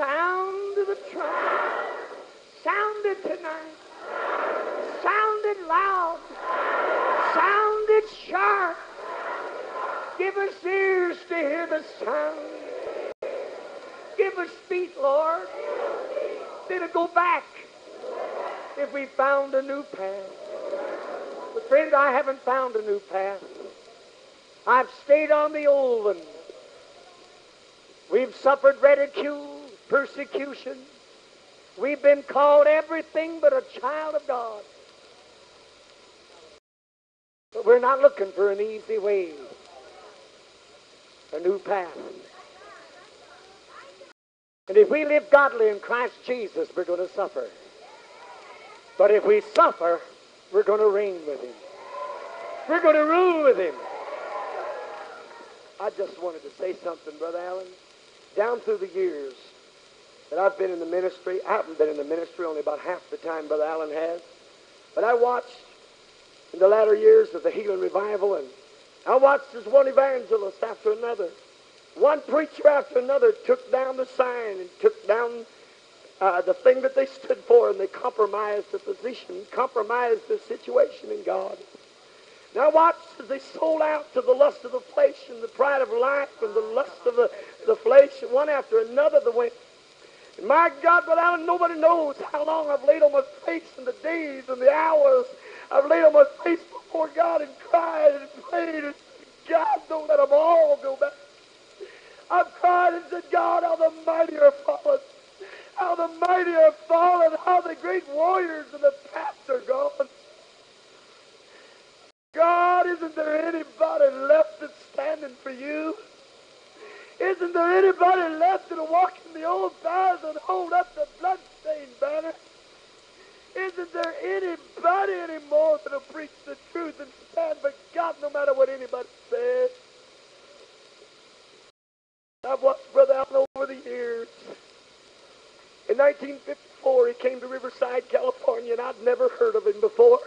sound of the trumpet sounded tonight, sounded loud, sounded sharp. Give us ears to hear the sound. Give us feet, Lord, to go back if we found a new path. But friend, I haven't found a new path. I've stayed on the old one. We've suffered ridicule, persecution. We've been called everything but a child of God. But we're not looking for an easy way, a new path. And if we live godly in Christ Jesus, we're going to suffer. But if we suffer, we're going to reign with Him. We're going to rule with Him. I just wanted to say something, Brother Allen. Down through the years that I've been in the ministry, I haven't been in the ministry only about half the time Brother Allen has, but I watched in the latter years of the healing revival, and I watched as one evangelist after another, one preacher after another took down the sign and took down the thing that they stood for, and they compromised the position, compromised the situation in God. Now watch as they sold out to the lust of the flesh and the pride of life and the lust of the flesh, one after another that went. And my God, but nobody knows how long I've laid on my face in the days and the hours. I've laid on my face before God and cried and prayed and said, God, don't let them all go back. I've cried and said, God, how the mighty are fallen. How the mighty are fallen. How the great warriors of the past are gone. God, isn't there anybody left that's standing for you? Isn't there anybody left that'll walk in the old paths and hold up the bloodstained banner? Isn't there anybody anymore that'll preach the truth and stand for God no matter what anybody says? I've watched Brother Allen over the years. In 1954, he came to Riverside, California, and I'd never heard of him before.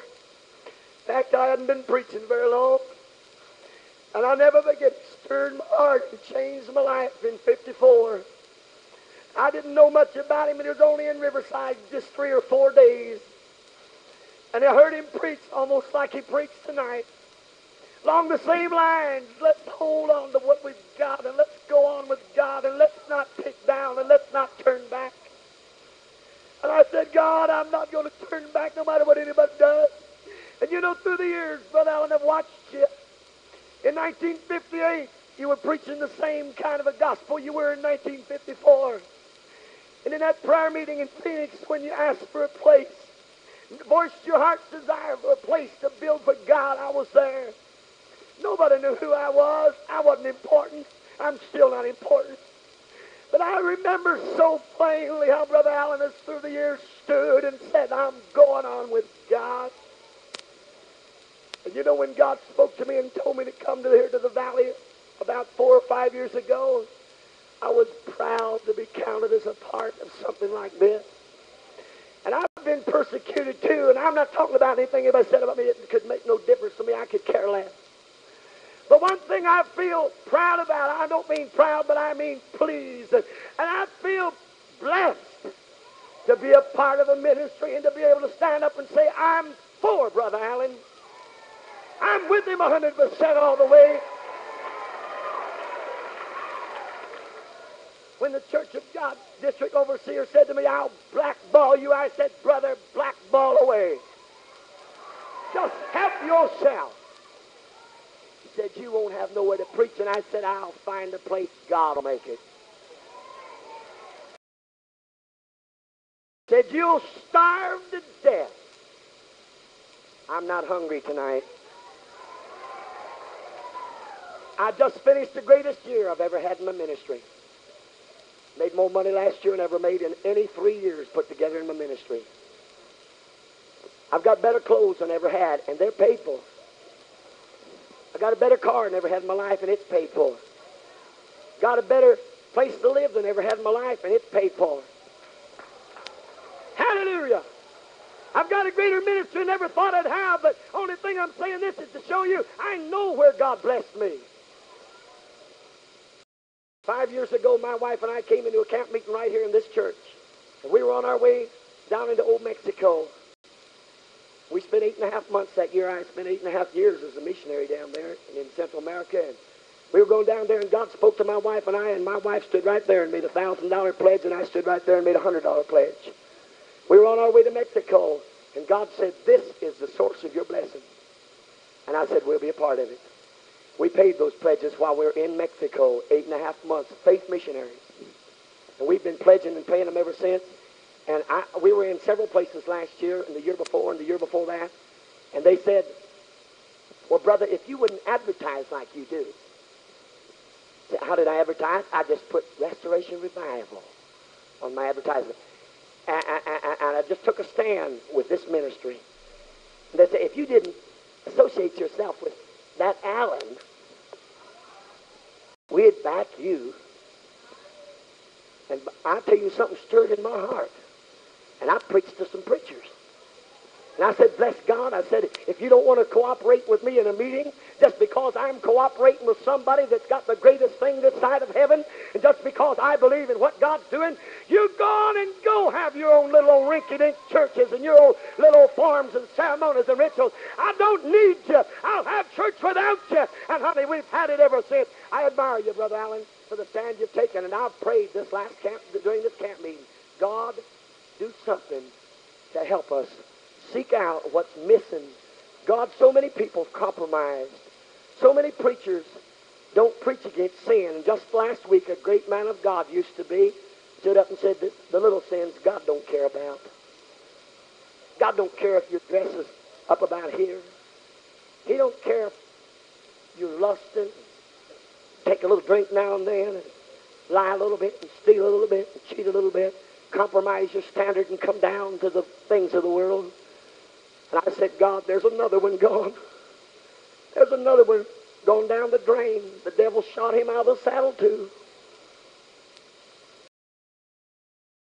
In fact, I hadn't been preaching very long. And I'll never forget, it stirred my heart and changed my life in 54. I didn't know much about him, and he was only in Riverside just 3 or 4 days. And I heard him preach almost like he preached tonight. Along the same lines, let's hold on to what we've got, and let's go on with God, and let's not pick down, and let's not turn back. And I said, God, I'm not going to turn back no matter what anybody does. And you know, through the years, Brother Allen, I've watched you. In 1958, you were preaching the same kind of a gospel you were in 1954. And in that prayer meeting in Phoenix, when you asked for a place, voiced your heart's desire for a place to build for God, I was there. Nobody knew who I was. I wasn't important. I'm still not important. But I remember so plainly how Brother Allen has through the years stood and said, I'm going on with God. And you know, when God spoke to me and told me to come here to the valley about 4 or 5 years ago, I was proud to be counted as a part of something like this. And I've been persecuted too, and I'm not talking about anything anybody said about me. It could make no difference to me. I could care less. But one thing I feel proud about, I don't mean proud, but I mean pleased. And I feel blessed to be a part of a ministry and to be able to stand up and say, I'm for Brother Allen. I'm with him 100% all the way. When the Church of God district overseer said to me, I'll blackball you, I said, brother, blackball away. Just help yourself. He said, you won't have nowhere to preach. And I said, I'll find a place. God will make it. He said, you'll starve to death. I'm not hungry tonight. I just finished the greatest year I've ever had in my ministry. Made more money last year than I ever made in any 3 years put together in my ministry. I've got better clothes than I ever had, and they're paid for. I got a better car than I ever had in my life, and it's paid for. Got a better place to live than I ever had in my life, and it's paid for. Hallelujah. I've got a greater ministry than I never thought I'd have, but only thing I'm saying this is to show you I know where God blessed me. 5 years ago, my wife and I came into a camp meeting right here in this church. And we were on our way down into Old Mexico. We spent 8.5 months that year. I spent 8.5 years as a missionary down there in Central America. And we were going down there, and God spoke to my wife and my wife stood right there and made a $1,000 pledge, and I stood right there and made a $100 pledge. We were on our way to Mexico, and God said, "This is the source of your blessing." And I said, "We'll be a part of it." We paid those pledges while we were in Mexico, 8.5 months, faith missionaries. And we've been pledging and paying them ever since. And we were in several places last year and the year before and the year before that. And they said, "Well, brother, if you wouldn't advertise like you do." I said, "How did I advertise?" I just put Restoration Revival on my advertisement. And I just took a stand with this ministry. And they said, "If you didn't associate yourself with that Allen, we'd back you." And I'll tell you, something stirred in my heart. And I preached to some preachers. And I said, "Bless God," I said, "if you don't want to cooperate with me in a meeting, just because I'm cooperating with somebody that's got the greatest thing this side of heaven, and just because I believe in what God's doing, you go on and go have your own little old rinky-dink churches and your own little old forms and ceremonies and rituals. I don't need you. I'll have church without you." And honey, we've had it ever since. I admire you, Brother Allen, for the stand you've taken. And I've prayed this last camp, during this camp meeting, God, do something to help us seek out what's missing. God, so many people compromised. So many preachers don't preach against sin. And just last week, a great man of God used to be stood up and said that the little sins God don't care about. God don't care if your dress is up about here. He don't care if you're lusting, take a little drink now and then, and lie a little bit, and steal a little bit, and cheat a little bit, compromise your standard and come down to the things of the world. And I said, "God, there's another one gone. There's another one gone down the drain. The devil shot him out of the saddle too."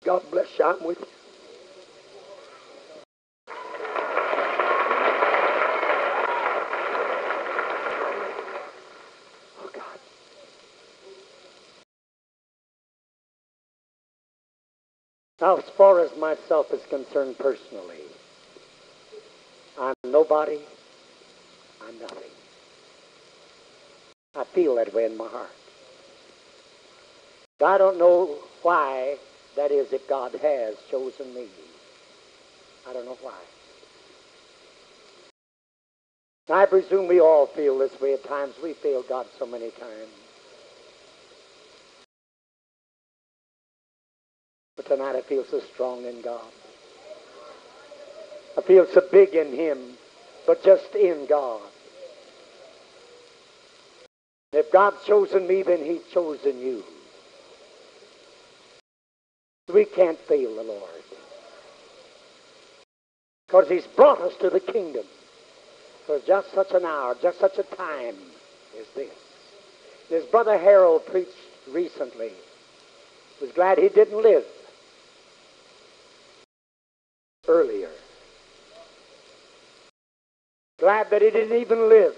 God bless you. I'm with you. Oh, God. Now, as far as myself is concerned personally, I'm nobody. I'm nothing. I feel that way in my heart. I don't know why that is, if God has chosen me. I don't know why. I presume we all feel this way at times. We fail God so many times. But tonight I feel so strong in God. I feel so big in Him, but just in God. If God's chosen me, then He's chosen you. We can't fail the Lord, because He's brought us to the kingdom for just such an hour, just such a time as this. As Brother Harold preached recently, was glad he didn't live earlier. Glad that he didn't even live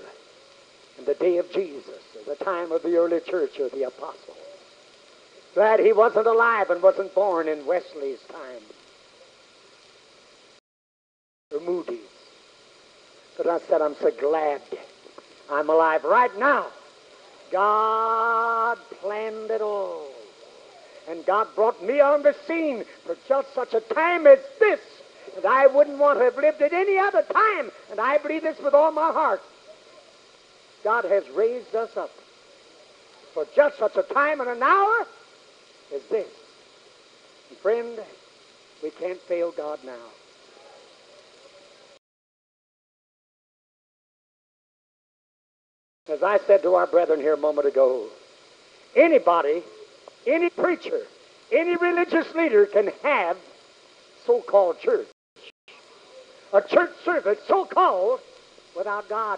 in the day of Jesus, or the time of the early church or the apostles. Glad he wasn't alive and wasn't born in Wesley's time, or Moody's. But I said, I'm so glad I'm alive right now. God planned it all. And God brought me on the scene for just such a time as this. And I wouldn't want to have lived at any other time. And I believe this with all my heart. God has raised us up for just such a time and an hour as this. And friend, we can't fail God now. As I said to our brethren here a moment ago, anybody, any preacher, any religious leader can have so-called church. A church service so-called without God.